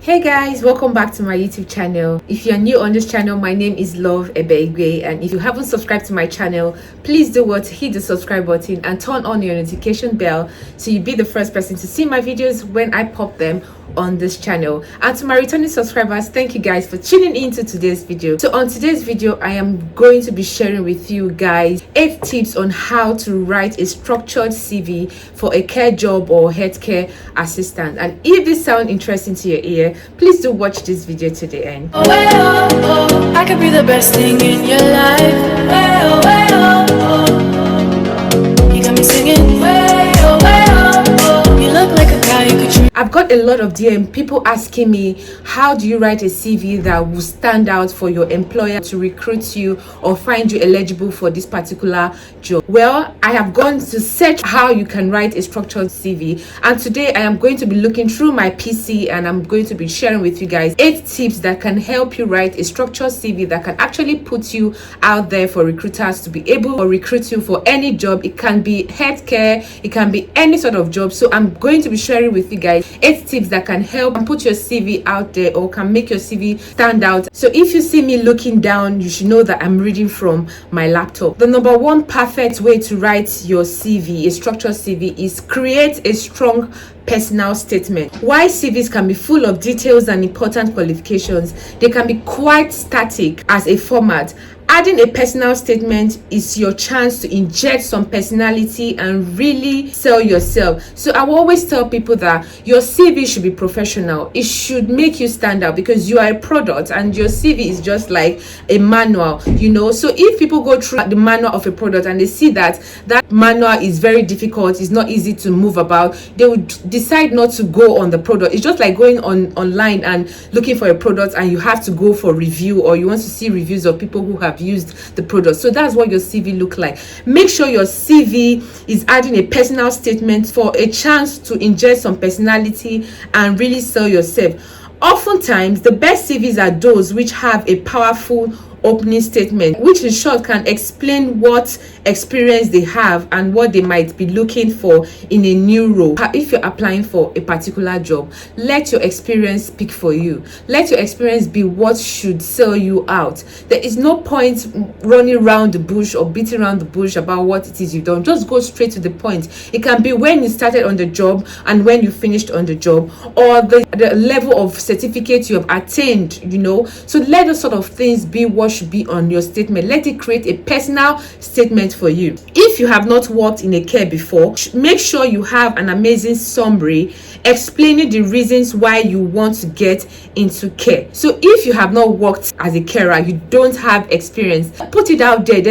Hey guys, welcome back to my YouTube channel. If you're new on this channel, my name is Love Ebeigwe, and if you haven't subscribed to my channel, please do what? Hit the subscribe button and turn on your notification bell so you'll be the first person to see my videos when I pop them on this channel. And to my returning subscribers, thank you guys for tuning into today's video. So on today's video, I am going to be sharing with you guys 8 tips on how to write a structured CV for a care job or healthcare assistant. And if this sounds interesting to your ear, please do watch this video to the end. Oh, oh, oh, I could be the best thing in your life. Oh, oh, oh, you got me singing. Oh, oh, oh, you look like a guy you could treat. I've got a lot of DM people asking me, how do you write a CV that will stand out for your employer to recruit you or find you eligible for this particular job? Well, I have gone to search how you can write a structured CV, and today I am going to be looking through my PC and I'm going to be sharing with you guys 8 tips that can help you write a structured CV that can actually put you out there for recruiters to be able to recruit you for any job. It can be healthcare, it can be any sort of job. So I'm going to be sharing with you guys 8 tips that can help and put your CV out there or can make your CV stand out. So if you see me looking down, you should know that I'm reading from my laptop. The number one perfect way to write your CV, a structured CV, is create a strong personal statement. While CVs can be full of details and important qualifications, they can be quite static as a format. Adding a personal statement is your chance to inject some personality and really sell yourself. So I will always tell people that your CV should be professional. It should make you stand out because you are a product and your CV is just like a manual, you know. So if people go through the manual of a product and they see that that manual is very difficult, it's not easy to move about, they would decide not to go on the product. It's just like going online and looking for a product and you have to go for review, or you want to see reviews of people who have used the product. So that's what your CV look like. Make sure your CV is adding a personal statement for a chance to inject some personality and really sell yourself. Oftentimes the best CVs are those which have a powerful opening statement, which in short can explain what experience they have and what they might be looking for in a new role. If you're applying for a particular job, let your experience speak for you. Let your experience be what should sell you out. There is no point running around the bush or beating around the bush about what it is you've done. Just go straight to the point. It can be when you started on the job and when you finished on the job, or the level of certificate you have attained, you know. So let those sort of things be what should be on your statement. Let it create a personal statement for you. If you have not worked in a care before, make sure you have an amazing summary explaining the reasons why you want to get into care. So if you have not worked as a carer, you don't have experience, put it out there.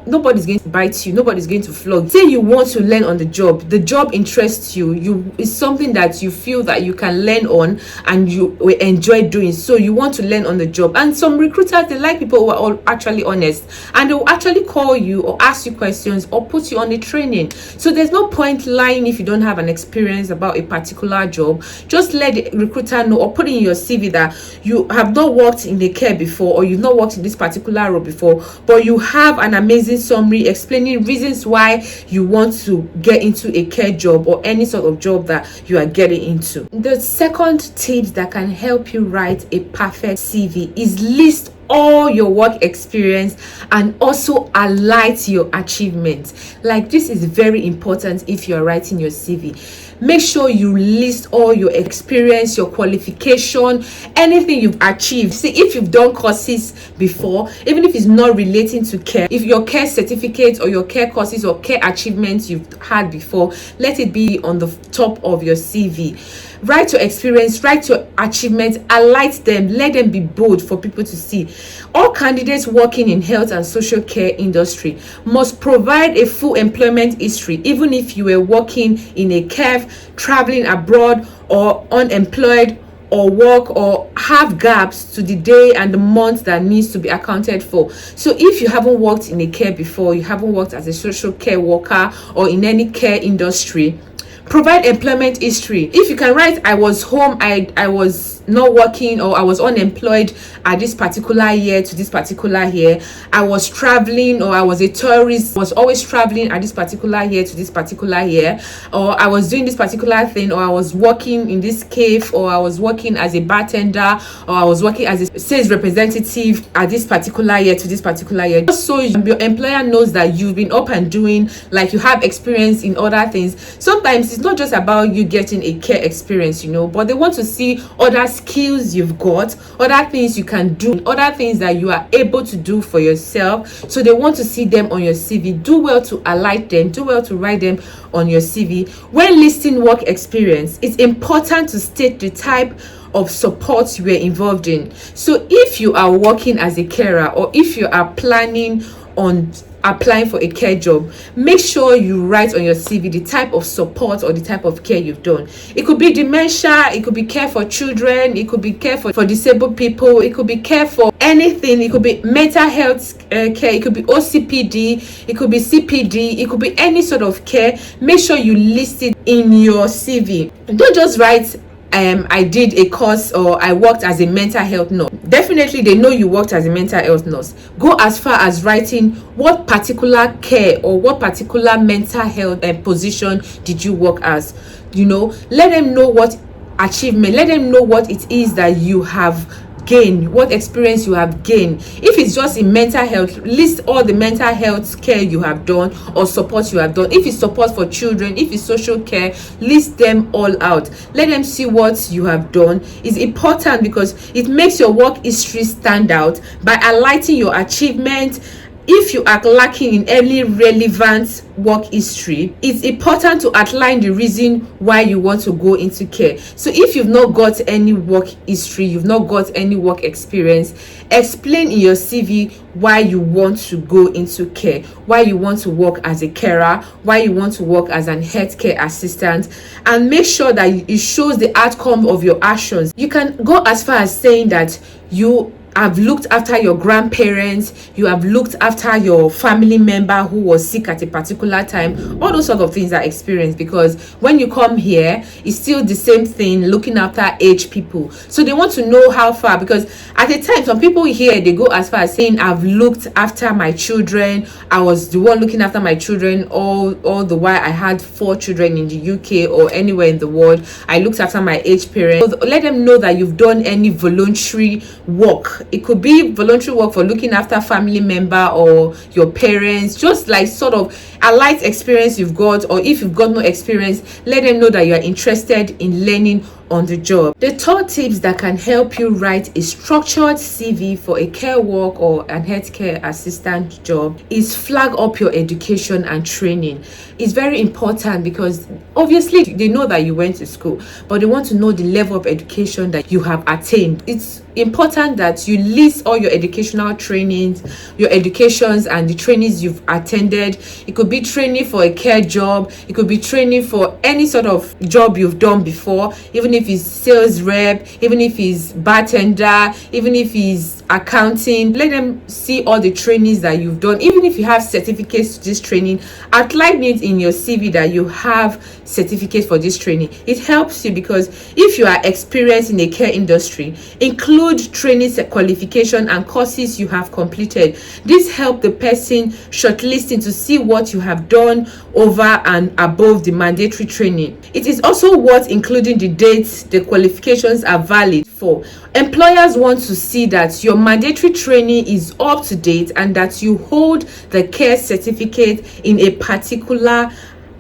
Nobody's going to bite you, nobody's going to flog. Say you want to learn on the job interests you, it's something that you feel that you can learn on and you will enjoy doing, so you want to learn on the job. And some recruiters, they like people who are all actually honest, and they will actually call you or ask you questions or put you on a training. So there's no point lying if you don't have an experience about a particular job. Just let the recruiter know or put in your CV that you have not worked in the care before, or you've not worked in this particular role before, but you have an amazing summary explaining reasons why you want to get into a care job or any sort of job that you are getting into. The second tip that can help you write a perfect CV is list all your work experience and also highlight your achievements. Like, this is very important if you're writing your CV. Make sure you list all your experience, your qualification, anything you've achieved. See, if you've done courses before, even if it's not relating to care, if your care certificates or your care courses or care achievements you've had before, let it be on the top of your CV. Write your experience, write your achievements, highlight them, let them be bold for people to see. All candidates working in health and social care industry must provide a full employment history, even if you were working in a care, traveling abroad, or unemployed, or work, or have gaps to the day and the month that needs to be accounted for. So if you haven't worked in a care before, you haven't worked as a social care worker or in any care industry, Provide employment history. If you can write, I was home, I was not working, or I was unemployed at this particular year to this particular year. I was traveling, or I was a tourist, was always traveling at this particular year to this particular year, or I was doing this particular thing, or I was working in this cave, or I was working as a bartender, or I was working as a sales representative at this particular year to this particular year. Just so your employer knows that you've been up and doing, like you have experience in other things. Sometimes it's not just about you getting a care experience, but they want to see other skills you've got, other things you can do, other things that you are able to do for yourself. So they want to see them on your CV. Do well to highlight them, do well to write them on your CV. When listing work experience, it's important to state the type of support you were involved in. So if you are working as a carer, or if you are planning on applying for a care job, make sure you write on your CV the type of support or the type of care you've done. It could be dementia, it could be care for children, it could be care for disabled people, it could be care for anything, it could be mental health care, it could be OCPD, it could be CPD, it could be any sort of care. Make sure you list it in your CV. Don't just write I did a course, or I worked as a mental health nurse. Definitely they know you worked as a mental health nurse. Go as far as writing what particular care or what particular mental health position did you work as. Let them know what achievement, let them know what it is that you have gain, what experience you have gained. If it's just in mental health, list all the mental health care you have done or support you have done. If it's support for children, if it's social care, list them all out. Let them see what you have done. It's important because it makes your work history stand out by highlighting your achievement. If you are lacking in any relevant work history, it's important to outline the reason why you want to go into care. So if you've not got any work history, you've not got any work experience, explain in your CV why you want to go into care, why you want to work as a carer, why you want to work as an healthcare assistant, and make sure that it shows the outcome of your actions. You can go as far as saying that you have looked after your grandparents, you have looked after your family member who was sick at a particular time. All those sort of things are experienced, because when you come here, it's still the same thing, looking after aged people. So they want to know how far, because at a time some people here, they go as far as saying, I've looked after my children, I was the one looking after my children all the while I had 4 children in the UK or anywhere in the world. I looked after my aged parents. So let them know that you've done any voluntary work. It could be voluntary work for looking after family member or your parents, just like sort of a light experience you've got. Or if you've got no experience, let them know that you are interested in learning on the job. The third tips that can help you write a structured CV for a care work or an healthcare assistant job is flag up your education and training. It's very important, because obviously they know that you went to school, but they want to know the level of education that you have attained. It's important that you list all your educational trainings, your educations, and the trainings you've attended. It could be training for a care job, it could be training for any sort of job you've done before, even if it's sales rep, even if it's bartender, even if it's accounting. Let them see all the trainings that you've done. Even if you have certificates to this training, outline it in your CV that you have certificates for this training. It helps you, because if you are experienced in the care industry, include training qualification and courses you have completed. This helps the person shortlisting to see what you have done over and above the mandatory training. It is also worth including the dates the qualifications are valid for. Employers want to see that your mandatory training is up to date and that you hold the care certificate in a particular,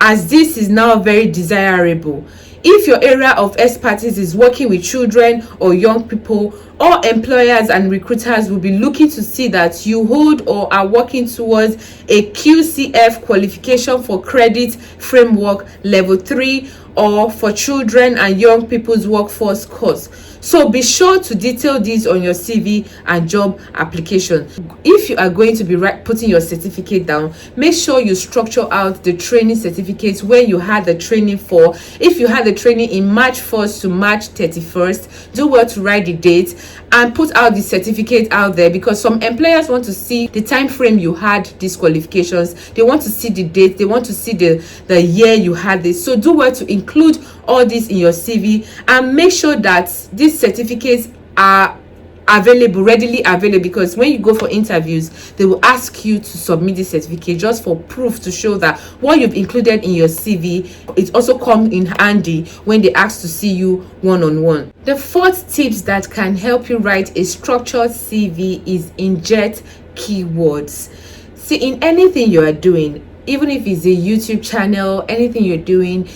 as this is now very desirable. If your area of expertise is working with children or young people, all employers and recruiters will be looking to see that you hold or are working towards a QCF qualification for credit framework level 3, or for children and young people's workforce course. So be sure to detail these on your CV and job application. If you are going to be putting your certificate down, make sure you structure out the training certificates where you had the training for. If you had the training in March 1st to March 31st, do well to write the date and put out the certificate out there, because some employers want to see the time frame you had these qualifications. They want to see the date, they want to see the year you had this. So do well to include all this in your CV, and make sure that these certificates are readily available, because when you go for interviews, they will ask you to submit the certificate just for proof, to show that what you've included in your CV, it also comes in handy when they ask to see you one-on-one. The fourth tips that can help you write a structured CV is inject keywords. See, in anything you are doing, even if it's a YouTube channel, anything you're doing,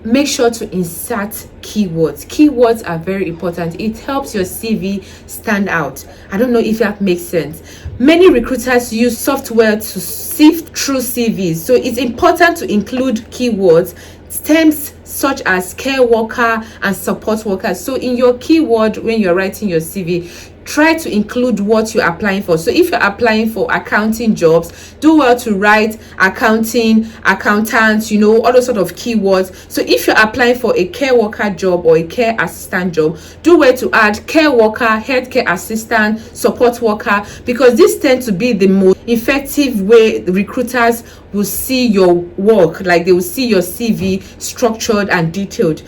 make sure to insert keywords. Keywords are very important. It helps your CV stand out. I don't know if that makes sense. Many recruiters use software to sift through CVs, so it's important to include keywords, terms such as care worker and support worker. So in your keyword, when you're writing your CV, try to include what you're applying for. So if you're applying for accounting jobs, do well to write accounting, accountants, all those sort of keywords. So if you're applying for a care worker job or a care assistant job, do well to add care worker, healthcare assistant, support worker, because these tend to be the most effective way the recruiters will see your work. Like, they will see your CV structured and detailed.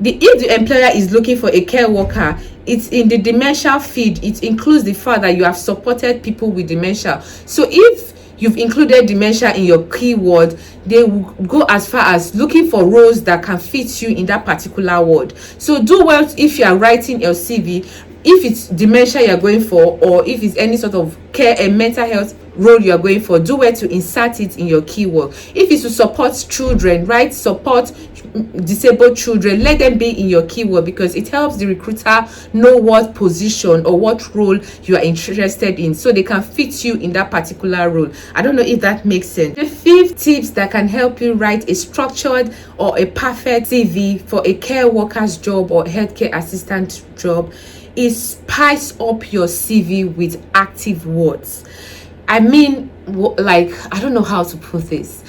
If the employer is looking for a care worker, it's in the dementia field. It includes the fact that you have supported people with dementia. So if you've included dementia in your keyword, they will go as far as looking for roles that can fit you in that particular word. So do well if you are writing your CV, if it's dementia you're going for, or if it's any sort of care and mental health role you're going for, do well to insert it in your keyword. If it's to support children, write support disabled children, let them be in your keyword, because it helps the recruiter know what position or what role you are interested in, so they can fit you in that particular role. I don't know if that makes sense. The fifth tips that can help you write a structured or a perfect CV for a care worker's job or healthcare assistant job is spice up your CV with active words. I mean, like, I don't know how to put this.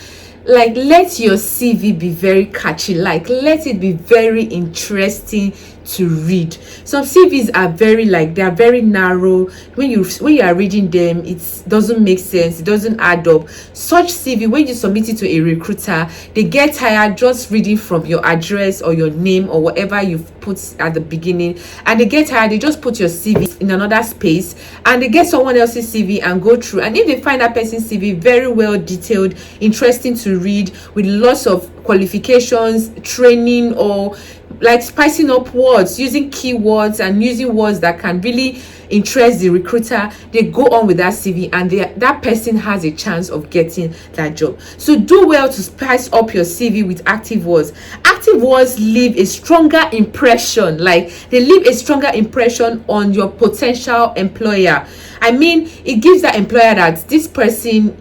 Like, let your CV be very catchy. Like, let it be very interesting to read. Some CVs are they are very narrow. When you are reading them, it doesn't make sense, it doesn't add up. Such CV, when you submit it to a recruiter, they get tired just reading from your address or your name or whatever you've put at the beginning, and they get tired, they just put your CV in another space and they get someone else's CV and go through. And if they find that person's CV very well detailed, interesting to read, with lots of qualifications, training, or like spicing up words, using keywords and using words that can really interest the recruiter, they go on with that CV, and that person has a chance of getting that job. So do well to spice up your CV with active words. Active words leave a stronger impression, like they leave a stronger impression on your potential employer. I mean, it gives that employer that this person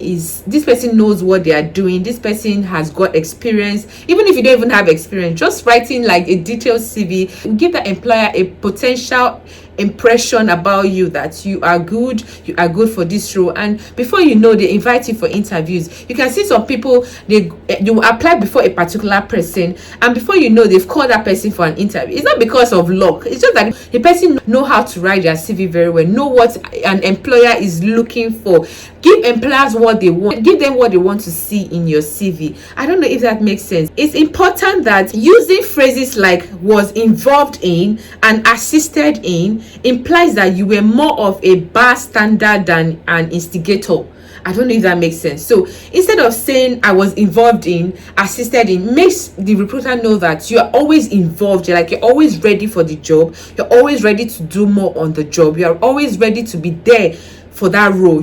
knows what they are doing, this person has got experience. Even if you don't even have experience, just writing like a detailed CV will give that employer a potential impression about you, that you are good for this role. And before you know, they invite you for interviews. You can see some people, you apply before a particular person, and before you know, they've called that person for an interview. It's not because of luck, it's just that the person know how to write their CV very well, know what an employer is looking for. Give employers what they want, give them what they want to see in your CV. I don't know if that makes sense. It's important that using phrases like was involved in and assisted in implies that you were more of a bystander than an instigator. I don't know if that makes sense. So instead of saying I was involved in, assisted in, makes the recruiter know that you are always involved. You're always ready for the job. You're always ready to do more on the job. You are always ready to be there for that role,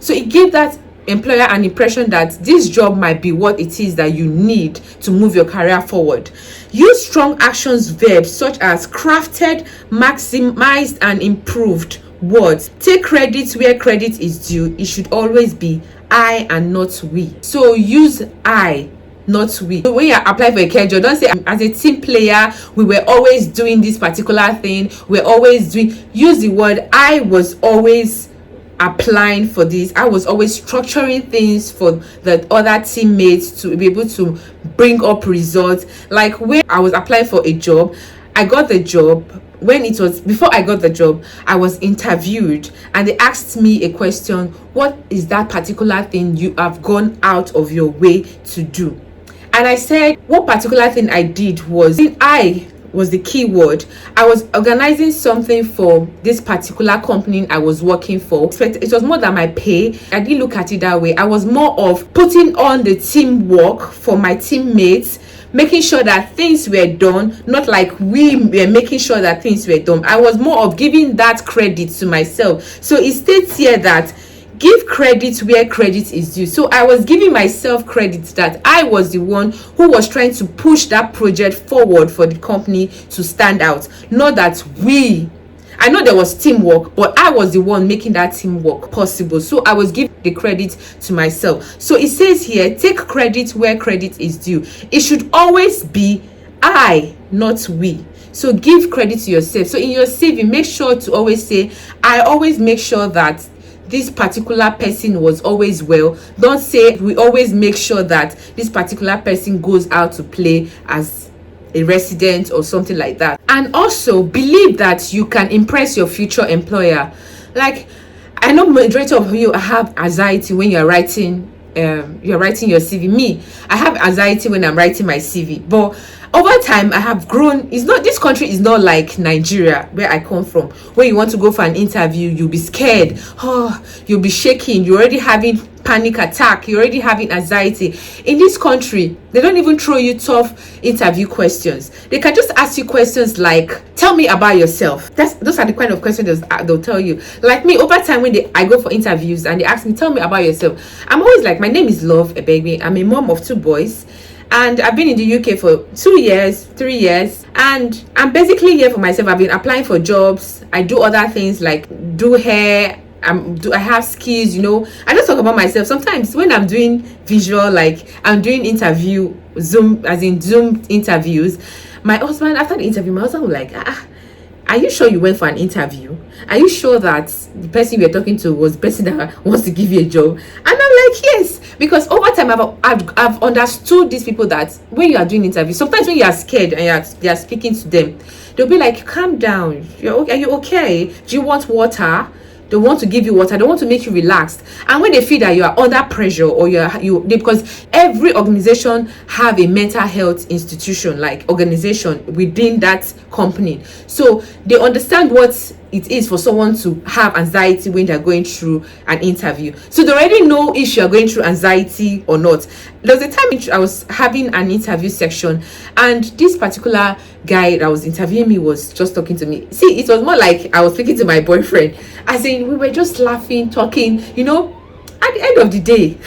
So it gives that employer an impression that this job might be what it is that you need to move your career forward. Use strong actions verbs such as crafted, maximized, and improved words. Take credit where credit is due. It should always be I and not we. So use I, not we. So when you apply for a care job, don't say as a team player we were always doing this particular thing, we're always doing. Use the word I was always applying for this, I was always structuring things for the other teammates to be able to bring up results. Like when I was applying for a job, I got the job. When it was before I got the job, I was interviewed and they asked me a question: what is that particular thing you have gone out of your way to do? And I said what particular thing I did was, I was the key word. I was organizing something for this particular company I was working for. It was more than my pay. I didn't look at it that way. I was more of putting on the teamwork for my teammates, making sure that things were done, not like we were making sure that things were done. I was more of giving that credit to myself. So it states here that give credit where credit is due. So I was giving myself credit that I was the one who was trying to push that project forward for the company to stand out. Not that I know there was teamwork, but I was the one making that teamwork possible. So I was giving the credit to myself. So it says here, take credit where credit is due. It should always be I, not we. So give credit to yourself. So in your CV, make sure to always say, I always make sure that this particular person was always well. Don't say we always make sure that this particular person goes out to play as a resident or something like that. And also believe that you can impress your future employer. Like, I know majority of you have anxiety when you're writing your CV. Me, I have anxiety when I'm writing my CV, but over time I have grown. This country is not like Nigeria where I come from, when you want to go for an interview, you'll be scared, you'll be shaking, you're already having panic attack, you're already having anxiety. In this country, they don't even throw you tough interview questions. They can just ask you questions like, tell me about yourself. Those are the kind of questions they'll tell you. Like me, over time when I go for interviews and they ask me, tell me about yourself, I'm always like, my name is Love Ebegbe. I'm a mom of 2 boys. And I've been in the UK for 2 years, 3 years, and I'm basically here for myself. I've been applying for jobs. I do other things like do hair. I have skills, I just talk about myself. Sometimes when I'm doing visual, like I'm doing Zoom interviews, my husband, after the interview, my husband will like, are you sure you went for an interview? Are you sure that the person you're talking to was the person that wants to give you a job? And I'm like, yes, because over time I've understood these people that when you are doing interviews, sometimes when you are scared and you are speaking to them, they'll be like, calm down. You're okay. Are you okay? Do you want water? They want to give you water. They want to make you relaxed. And when they feel that you are under pressure or because every organization have a mental health institution, like organization within that company, so they understand what it is for someone to have anxiety when they're going through an interview. So they already know if you're going through anxiety or not. There was a time I was having an interview section, and this particular guy that was interviewing me was just talking to me. See, it was more like I was speaking to my boyfriend, as in we were just laughing, talking, At the end of the day,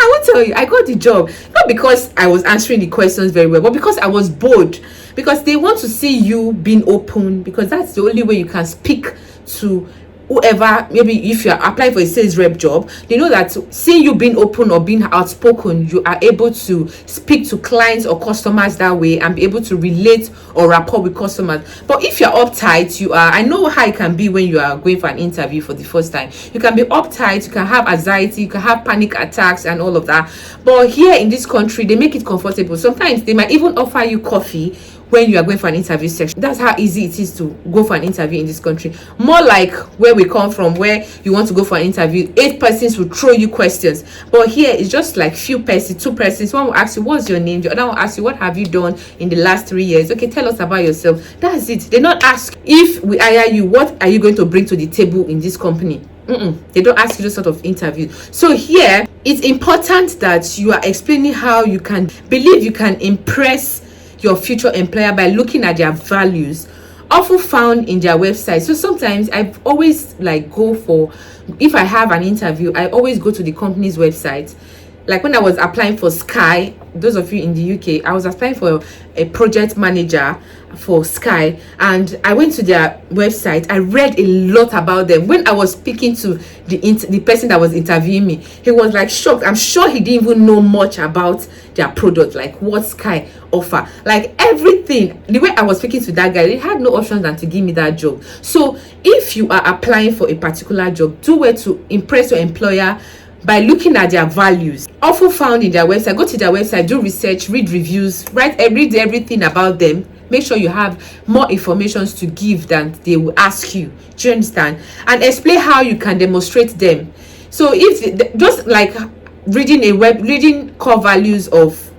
I will tell you, I got the job not because I was answering the questions very well, but because I was bored. Because they want to see you being open, because that's the only way you can speak to whoever. Maybe if you're applying for a sales rep job, they know that seeing you being open or being outspoken, you are able to speak to clients or customers that way and be able to relate or rapport with customers. But if you're uptight, I know how it can be when you are going for an interview for the first time. You can be uptight, you can have anxiety, you can have panic attacks and all of that. But here in this country, they make it comfortable. Sometimes they might even offer you coffee when you are going for an interview section. That's how easy it is to go for an interview in this country. More like where we come from, where you want to go for an interview, 8 persons will throw you questions. But here it's just like few persons, 2 persons. One will ask you, what's your name? The other will ask you, what have you done in the last 3 years? Okay, tell us about yourself. That's it. They not ask, if we hire you, what are you going to bring to the table in this company? They don't ask you this sort of interview. So here it's important that you are explaining how you can impress your future employer by looking at their values, often found in their website. So sometimes I've always if I have an interview, I always go to the company's website. Like when I was applying for Sky, those of you in the UK, I was applying for a project manager for Sky, and I went to their website. I read a lot about them. When I was speaking to the person that was interviewing me, he was like shocked. I'm sure he didn't even know much about their product, like what Sky offer, like everything. The way I was speaking to that guy, they had no option than to give me that job. So if you are applying for a particular job, do well to impress your employer by looking at their values, often found in their website. Go to their website, do research, read reviews, read everything about them. Make sure you have more information to give than they will ask you. Do you understand? And explain how you can demonstrate them. So if just like reading core values of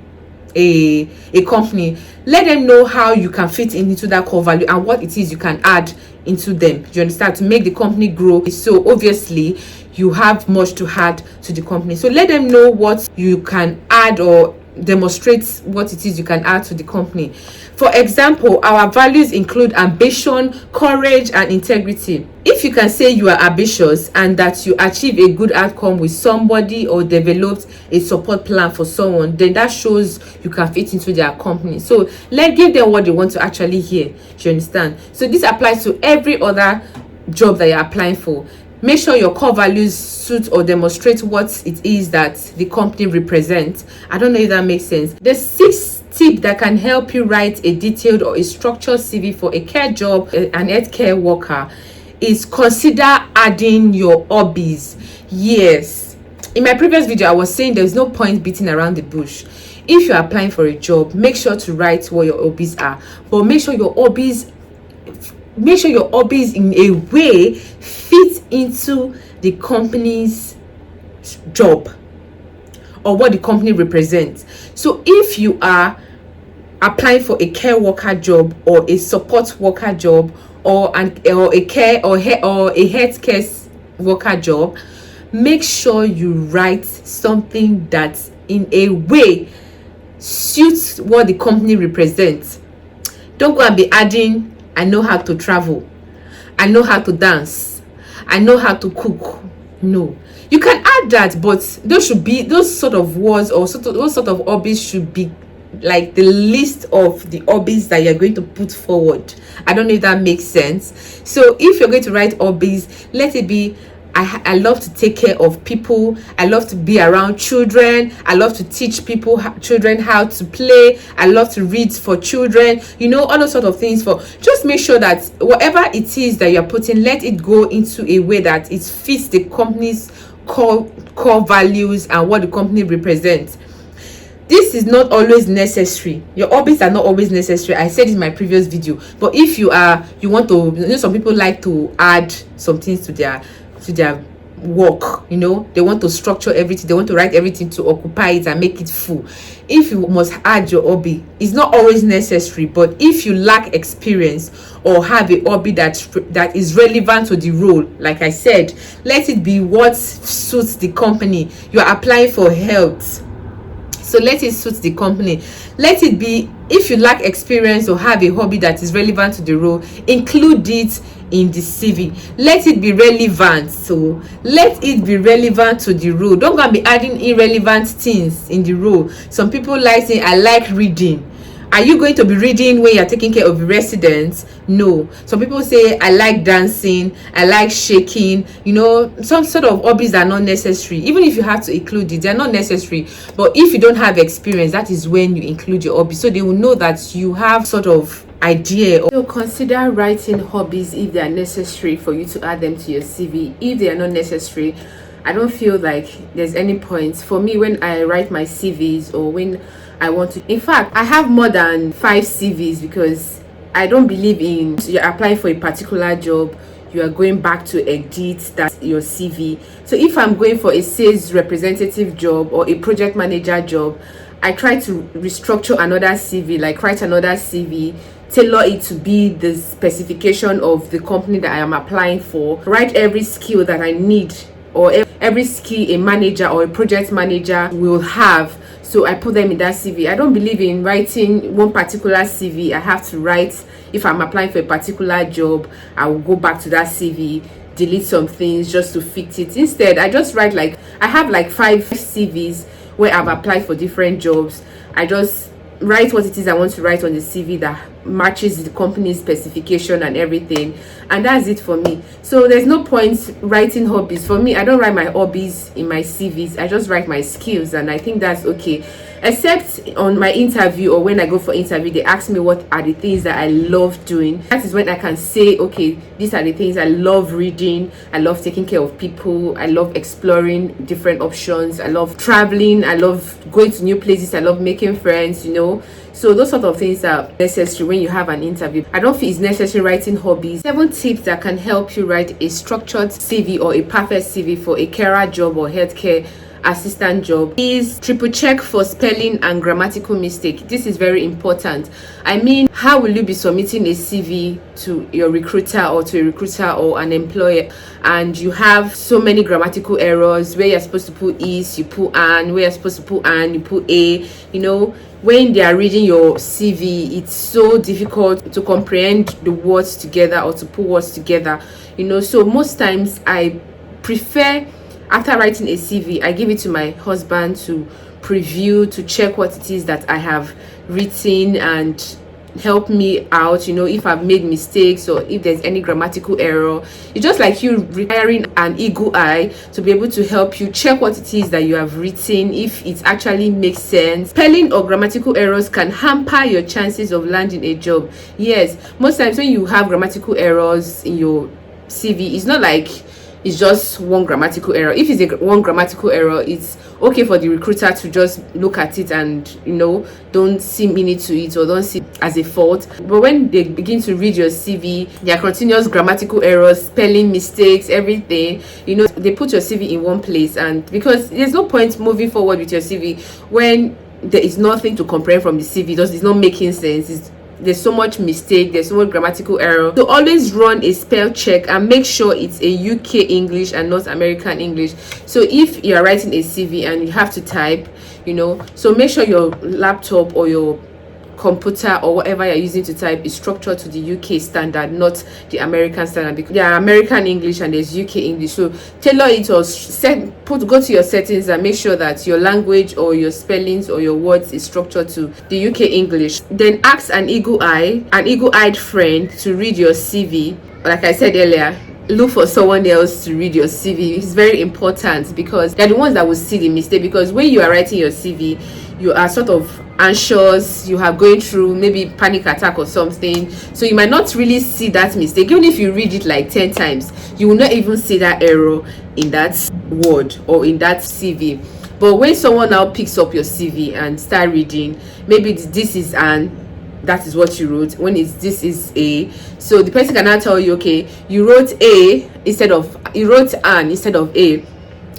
a company, let them know how you can fit into that core value and what it is you can add into them. Do you understand? To make the company grow. So obviously you have much to add to the company, so let them know what you can add or demonstrate what it is you can add to the company. For example, our values include ambition, courage, and integrity. If you can say you are ambitious and that you achieve a good outcome with somebody or developed a support plan for someone, then that shows you can fit into their company. So give them what they want to actually hear. Do you understand? So this applies to every other job that you're applying for. Make sure your core values suit or demonstrate what it is that the company represents. I don't know if that makes sense. The sixth tip that can help you write a detailed or a structured CV for a care job, an healthcare worker, is consider adding your hobbies. Yes, in my previous video I was saying there's no point beating around the bush. If you're applying for a job, make sure to write what your hobbies are, but make sure your hobbies in a way fit into the company's job or what the company represents. So if you are applying for a care worker job or a support worker job or a healthcare worker job, make sure you write something that in a way suits what the company represents. Don't go and be adding, I know how to travel, I know how to dance, I know how to cook. No, you can add that, but those sort of words or those sort of hobbies should be like the list of the hobbies that you're going to put forward. I don't know if that makes sense. So if you're going to write hobbies, let it be, I love to take care of people, I love to be around children, I love to teach children how to play, I love to read for children, all those sort of things. Just make sure that whatever it is that you're putting, let it go into a way that it fits the company's core values and what the company represents. This is not always necessary. Your hobbies are not always necessary. I said in my previous video. But if you want to, some people like to add some things to their work. They want to structure everything. They want to write everything to occupy it and make it full. If you must add your hobby, it's not always necessary. But if you lack experience or have a hobby that is relevant to the role, like I said, let it be what suits the company. You are applying for health, so let it suit the company. Let it be, if you lack experience or have a hobby that is relevant to the role, include it in the CV. Let it be relevant. So let it be relevant to the role. Don't go and be adding irrelevant things in the role. Some people like saying, I like reading. Are you going to be reading when you're taking care of the residents? No. Some people say, I like dancing, I like shaking. Some sort of hobbies are not necessary. Even if you have to include it, they're not necessary. But if you don't have experience, that is when you include your hobby, so they will know that you have sort of idea. So consider writing hobbies if they are necessary for you to add them to your CV. If they are not necessary, I don't feel like there's any point. For me, when I write my CVs or when I want to, in fact, I have more than 5 CVs, because I don't believe in you're applying for a particular job, you are going back to edit that your CV. So if I'm going for a sales representative job or a project manager job, I try to restructure another CV, like write another CV, tailor it to be the specification of the company that I am applying for, write every skill that I need or every skill a manager or a project manager will have. So I put them in that CV. I don't believe in writing one particular CV. I have to write, if I'm applying for a particular job, I will go back to that CV, delete some things just to fit it. Instead, I just write, like, I have like 5 CVs where I've applied for different jobs. I just write what it is I want to write on the CV that matches the company's specification and everything, and that's it for me. So there's no point writing hobbies. For me, I don't write my hobbies in my CVs. I just write my skills, and I think that's okay. Except on my interview, or when I go for interview, they ask me what are the things that I love doing. That is when I can say, okay, these are the things I love reading, I love taking care of people, I love exploring different options, I love traveling, I love going to new places, I love making friends, so those sort of things are necessary when you have an interview. I don't feel it's necessary writing hobbies. 7 tips that can help you write a structured CV or a perfect CV for a carer job or healthcare assistant job is triple check for spelling and grammatical mistake. This is very important. I mean, how will you be submitting a CV to your recruiter or to a recruiter or an employer, and you have so many grammatical errors where you're supposed to put is, you put an, where you're supposed to put an, you put a, when they are reading your CV, it's so difficult to comprehend the words together or to put words together, so most times I prefer, after writing a CV, I give it to my husband to preview, to check what it is that I have written and help me out, if I've made mistakes or if there's any grammatical error. It's just like you requiring an eagle eye to be able to help you check what it is that you have written, if it actually makes sense. Spelling or grammatical errors can hamper your chances of landing a job. Yes, most times when you have grammatical errors in your CV, it's not like it's just one grammatical error. If it's one grammatical error, it's okay for the recruiter to just look at it and don't see meaning to it or don't see it as a fault. But when they begin to read your CV, there are continuous grammatical errors, spelling mistakes, everything, they put your CV in one place, and because there's no point moving forward with your CV when there is nothing to comprehend from the CV. It's not making sense. There's so much mistake, there's so much grammatical error. So always run a spell check and make sure it's a UK English and not American English. So if you're writing a CV and you have to type, so make sure your laptop or your computer or whatever you're using to type is structured to the UK standard, not the American standard, because there are American English and there's UK English. So tailor it or go to your settings and make sure that your language or your spellings or your words is structured to the UK English. Then ask an eagle-eyed friend to read your CV. Like I said earlier, look for someone else to read your CV. It's very important because they're the ones that will see the mistake. Because when you are writing your CV, you are sort of anxious, you are going through maybe panic attack or something, so you might not really see that mistake. Even if you read it like 10 times, you will not even see that error in that word or in that CV. But when someone now picks up your CV and start reading, maybe this is an, that is what you wrote, when this is a, so the person can now tell you, okay, you wrote an instead of a.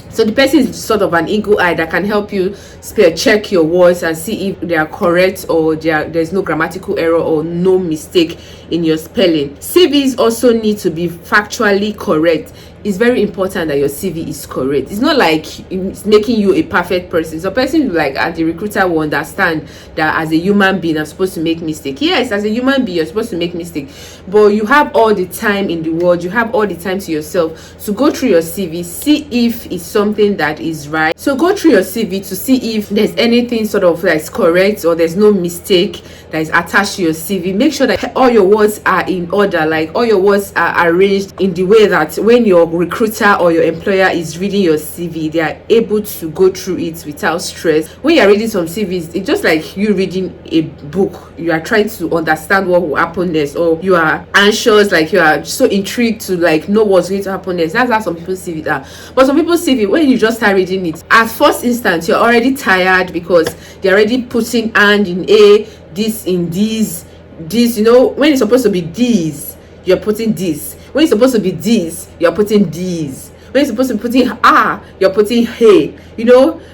So the person is sort of an eagle eye that can help you spell check your words and see if they are correct or there's no grammatical error or no mistake in your spelling. CVs also need to be factually correct. It's very important that your CV is correct. It's not like it's making you a perfect person. So a person like the recruiter will understand that as a human being, I'm supposed to make mistake. Yes, as a human being, you're supposed to make mistake, but you have all the time in the world. You have all the time to yourself to go through your CV, see if it's something that is right. So go through your CV to see if there's anything sort of that's correct or there's no mistake that is attached to your CV. Make sure that all your words are in order, like all your words are arranged in the way that when your recruiter or your employer is reading your CV, they are able to go through it without stress. When you're reading some CVs, it's just like you reading a book. You are trying to understand what will happen next, or you are anxious, like you are so intrigued to like know what's going to happen next. That's how some people's CV are. But some people's CV, when you just start reading it, at first instance you're already tired because they're already putting and in a, this in these, when it's supposed to be these, you're putting this. When it's supposed to be this, you're putting these. When it's supposed to be putting you're putting hey.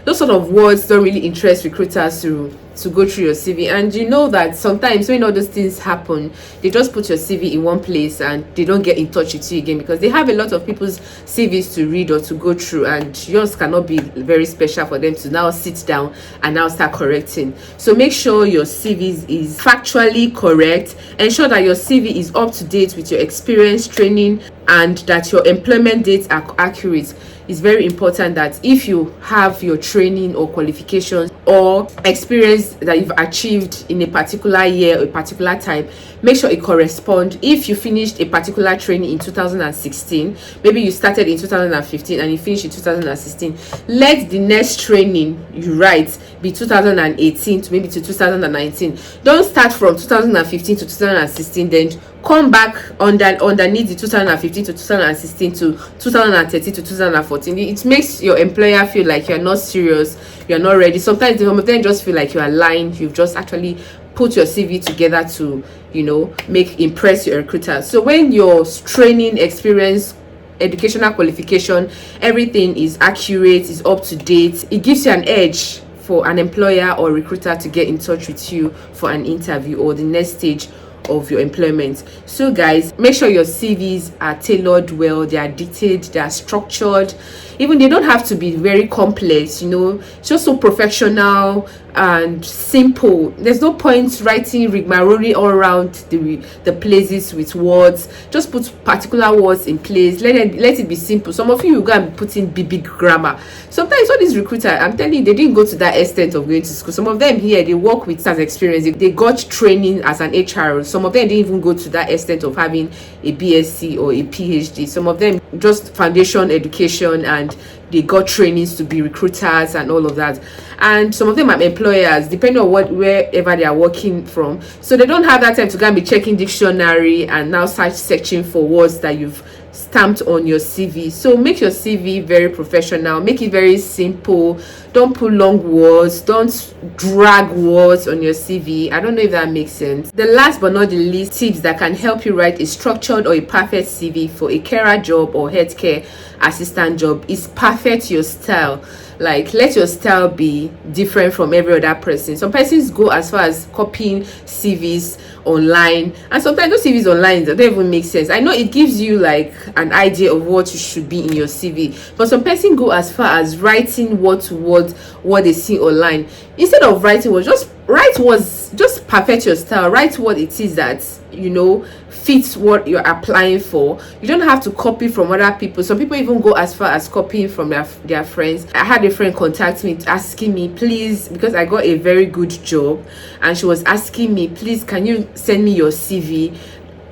Those sort of words don't really interest recruiters to go through your CV. And you know that sometimes when all those things happen, they just put your CV in one place and they don't get in touch with you again because they have a lot of people's CVs to read or to go through, and yours cannot be very special for them to now sit down and now start correcting. So make sure your CV is factually correct. Ensure that your CV is up to date with your experience, training, and that your employment dates are accurate. It's very important that if you have your training or qualifications or experience success that you've achieved in a particular year or a particular time, make sure it corresponds. If you finished a particular training in 2016, maybe you started in 2015 and you finished in 2016, let the next training you write be 2018 to maybe to 2019. Don't start from 2015 to 2016 then come back underneath the 2015 to 2016 to 2013 to 2014. It makes your employer feel like you're not serious, you're not ready. Sometimes some of them just feel like you are lying. You've just actually put your CV together to, you know, impress your recruiter. So when your training experience, educational qualification, everything is accurate, is up to date, it gives you an edge for an employer or recruiter to get in touch with you for an interview or the next stage of your employment. So guys, make sure your CVs are tailored well, they are detailed, they are structured. Even they don't have to be very complex, you know, just so professional and simple. There's no point writing rigmarole all around the places with words. Just put particular words in place. Let it be simple. Some of you go and put in big grammar. Sometimes all these recruiters, I'm telling you, they didn't go to that extent of going to school. Some of them here, they work with SaaS experience. They got training as an HR. Some of them didn't even go to that extent of having a BSc or a PhD. Some of them just foundation education, and they got trainings to be recruiters and all of that. And some of them are employers, depending on wherever they are working from. So they don't have that time to go and be checking dictionary and now start searching for words that you've stamped on your CV. So make your CV very professional, make it very simple. Don't put long words, don't drag words on your CV. I don't know if that makes sense. The last but not the least, tips that can help you write a structured or a perfect CV for a carer job or healthcare assistant job is perfect your style. Like, let your style be different from every other person. Some persons go as far as copying CVs online, and sometimes those CVs online don't even make sense. I know it gives you like an idea of what you should be in your CV, but some person go as far as writing word to word what they see online. Instead of writing words, just write words, just perfect your style. Write what it is that, you know, fits what you're applying for. You don't have to copy from other people. Some people even go as far as copying from their friends. I had a friend contact me asking me, please, because I got a very good job, and she was asking me, please, can you send me your CV?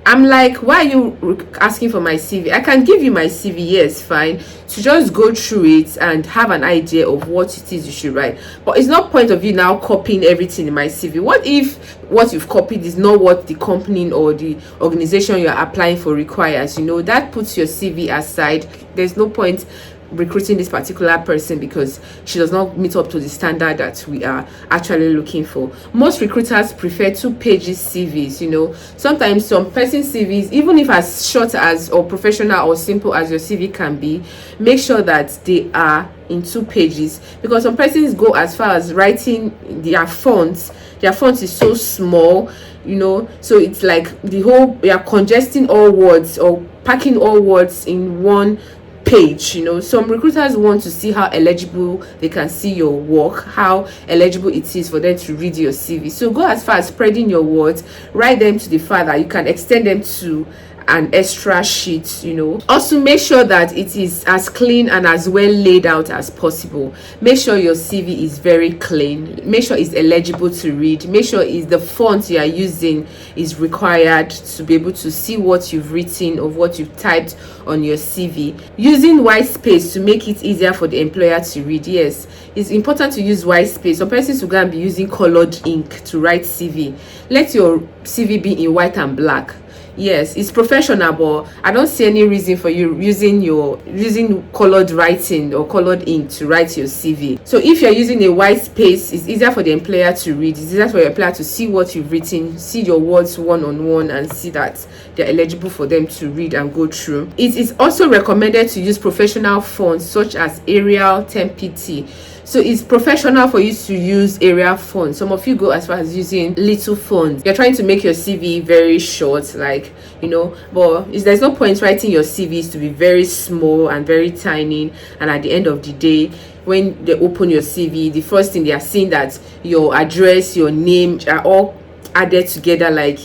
I'm like, why are you asking for my CV? I can give you my CV, yes, fine, to just go through it and have an idea of what it is you should write. But it's not point of you now copying everything in my CV. What if what you've copied is not what the company or the organization you're applying for requires? You know, that puts your CV aside. There's no point recruiting this particular person because she does not meet up to the standard that we are actually looking for. Most recruiters prefer 2-page CVs. You know, sometimes some person CVs, even if as short as or professional or simple as your CV can be, make sure that they are in 2 pages, because some persons go as far as writing their font is so small, you know, so it's like we are congesting all words or packing all words in one page. You know, some recruiters want to see how eligible they can see your work, how eligible it is for them to read your CV. So go as far as spreading your words, write them to the further. You can extend them to an extra sheet. You know, also make sure that it is as clean and as well laid out as possible. Make sure your CV is very clean, make sure it's eligible to read, make sure is the font you are using is required to be able to see what you've written or what you've typed on your CV. Using white space to make it easier for the employer to read. Yes, it's important to use white space. Some persons will go and be using colored ink to write CV. Let your CV be in white and black. Yes, it's professional, but I don't see any reason for you using colored writing or colored ink to write your CV. So if you're using a white space, it's easier for the employer to read. It's easier for your employer to see what you've written, see your words one-on-one, and see that they're eligible for them to read and go through. It is also recommended to use professional fonts such as Arial 10pt. So it's professional for you to use Arial fonts. Some of you go as far as using little fonts. You're trying to make your CV very short, like, you know, but there's no point writing your CVs to be very small and very tiny, and at the end of the day, when they open your CV, the first thing they are seeing that your address, your name are all added together, like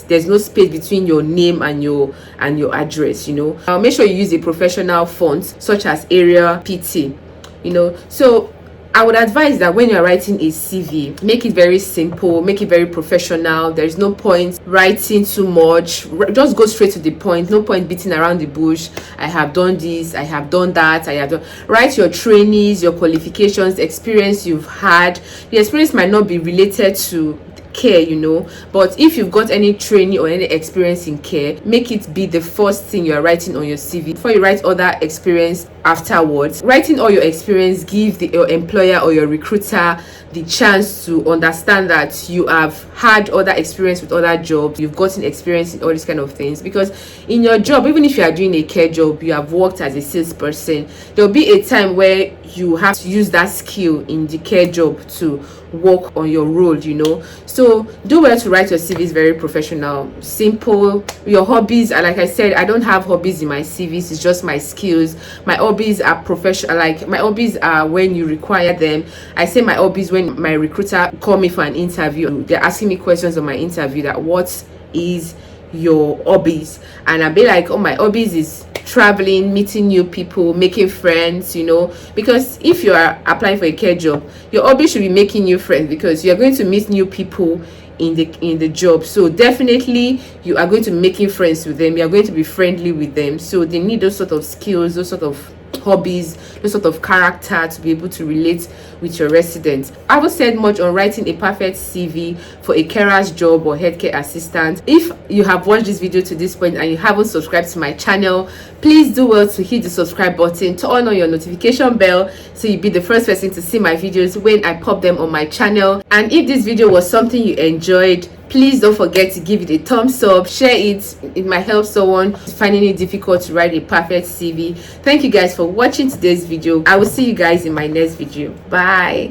there's no space between your name and your address. You know, make sure you use a professional font such as Arial PT. You know, so I would advise that when you're writing a CV, make it very simple, make it very professional. There's no point writing too much. Just go straight to the point. No point beating around the bush. I have done this, I have done that, I have done. Write your trainees, your qualifications, experience you've had. The experience might not be related to care, you know, but if you've got any training or any experience in care, make it be the first thing you are writing on your CV before you write other experience afterwards. Writing all your experience give your employer or your recruiter the chance to understand that you have had other experience with other jobs, you've gotten experience in all these kind of things. Because in your job, even if you are doing a care job, you have worked as a salesperson, there'll be a time where you have to use that skill in the care job to work on your role, you know. So do well to write your CV. Is very professional, simple. Your hobbies are, like I said, I don't have hobbies in my CVs, it's just my skills. My hobbies are professional, like my hobbies are when you require them. I say my hobbies when my recruiter call me for an interview, they're asking me questions on my interview that what is your hobbies, and I'll be like, oh, my hobbies is traveling, meeting new people, making friends, you know. Because if you are applying for a care job, your hobby should be making new friends, because you are going to meet new people in the job. So definitely you are going to be making friends with them, you are going to be friendly with them. So they need those sort of skills, those sort of hobbies, those sort of character to be able to relate with your residents. I haven't said much on writing a perfect CV for a carer's job or healthcare assistant. If you have watched this video to this point and you haven't subscribed to my channel, please do well to hit the subscribe button, turn on your notification bell so you'll be the first person to see my videos when I pop them on my channel. And if this video was something you enjoyed, please don't forget to give it a thumbs up, share it. It might help someone finding it difficult to write a perfect CV. Thank you guys for watching today's video. I will see you guys in my next video. Bye.